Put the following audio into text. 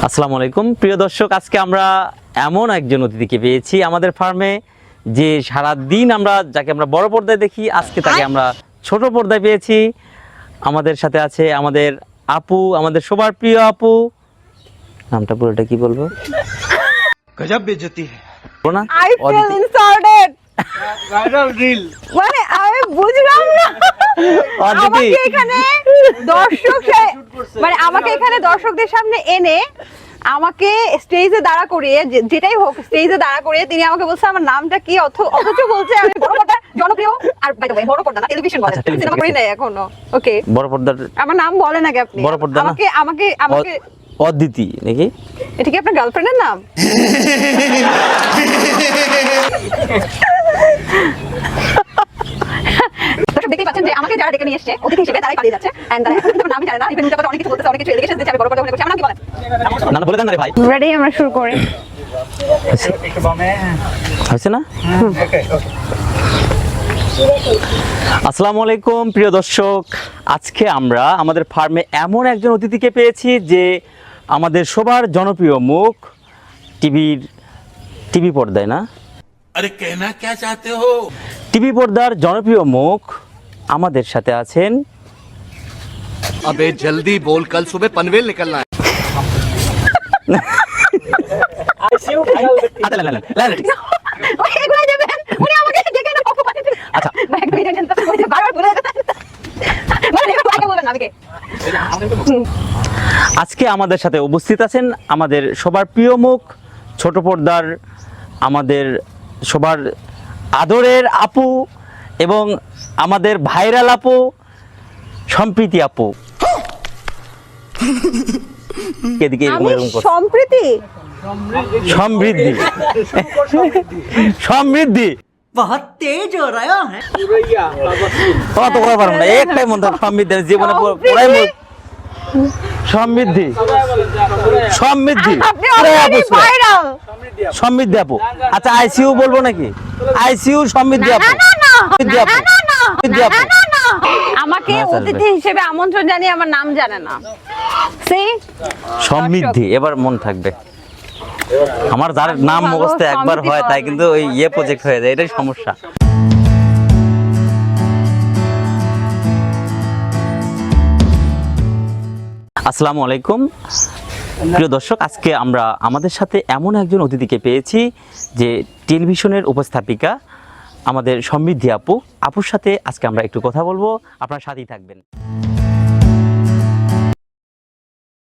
আসসালামু আলাইকুম প্রিয় দর্শক, আজকে আমরা এমন একজন অতিথিকে পেয়েছি আমাদের ফার্মে যে সারা দিন যাকে আমরা বড় পর্দায় দেখি, আজকে তাকে আমরা ছোট পর্দায় পেয়েছি। আমাদের সাথে আছে আমাদের আপু, আমাদের সবার প্রিয় আপু। নামটা পুরোটা কি বলবো? गजब बेइज्जती है। না I feel insulted. মানে আমি বুঝলাম না আমাকে এখানে আমাকে এখানে দর্শকদের সামনে এনে আমাকে স্টেজে দাঁড়া করিয়ে যেটাই হোক স্টেজে দাঁড়া করিয়ে তিনি আমাকে বলছে আমার নামটা কি, অথচ বলছে আমি বড় পর্দার জনপ্রিয়। আর বাই দ্য ওয়ে বড় পর্দা না, টেলিভিশন বলে, সিনেমা করি নাই এখনো। ওকে, বড় পর্দার আমার নাম বলেন আগে আপনি। বড় পর্দা না? আমাকে অদিতি নাকি? এটা কি আপনার গার্লফ্রেন্ডের নাম? দর্শক দেখতেই পাচ্ছেন যে আমাকে যারা ডেকে নিয়ে এসেছে অতিথি হিসেবে তারাই পালিয়ে যাচ্ছে এন্ড তারা এখন নামই জানে না, ইভেন উল্টা অনেক কিছু বলতেছে, অনেক কিছু এলিগেশন দিচ্ছে আমি বড় পর্দা মনে করছি। আমার নাম কি বলেন? না বলে দেন না রে ভাই। রেডি, আমরা শুরু করি। হয়েছে না? আসসালামু আলাইকুম প্রিয় দর্শক, আজকে আমরা আমাদের ফার্মে এমন একজন অতিথিকে পেয়েছি যে আমাদের সবার জনপ্রিয় মুখ টিভি পর্দায়, না अरे कहना क्या चाहते हो? টিভি পর্দার জনপ্রিয় মুখ আমাদের সাথে আছেন। अबे जल्दी बोल, कल सुबह पनवेल निकलना है। আচ্ছা, এগুলো দেবেন উনি আমাকে ডেকে না পক্ষ পাঠিয়ে দিন। আচ্ছা। ভাই একটা মিনিট জানতে চাই, বারবার বলে মানে এবার আগে বলবেন আমাকে। আজকে আমাদের সাথে উপস্থিত আছেন আমাদের সবার প্রিয় মুখ, ছোট পর্দার আমাদের সবার আদরের আপু এবং আমাদের ভাইরাল আপু সম্প্রীতি আপু। এদিকে এরকম আমি এরকম করছে। সম্প্রীতি সমৃদ্ধি সমৃদ্ধি बहुत तेज हो रहा है। কত বড় পারবো না, একটাই মন্ত্র সমৃদ্ধি জীবনে পুরাই সমৃদ্ধি সমৃদ্ধি আপনি অলরেডি ভাইরাল। সমৃদ্ধি আপু। আচ্ছা আইসিইউ বলবো নাকি? আইসিইউ সমৃদ্ধি আপু। সমৃদ্ধি আপু। সমৃদ্ধি আপু। আমাকে না, চলবে। অতিথি হিসেবে আমন্ত্রণ জানিয়ে আমার নাম জানে না। See? সমৃদ্ধি এবার মন থাকবে। আমার যার নাম ভালো মুখস্থ একবার সমৃদ্ধি হয় তাই পাওয়া কিন্তু ওই প্রজেক্ট হয়ে যায়, এটাই সমস্যা। আসসালামু আলাইকুম প্রিয় দর্শক, আজকে আমরা আমাদের সাথে এমন একজন অতিথিকে পেয়েছি যে টেলিভিশনের উপস্থাপিকা আমাদের সমৃদ্ধি আপুর সাথে আজকে আমরা একটু কথা বলবো। আপনার সাথেই থাকবেন।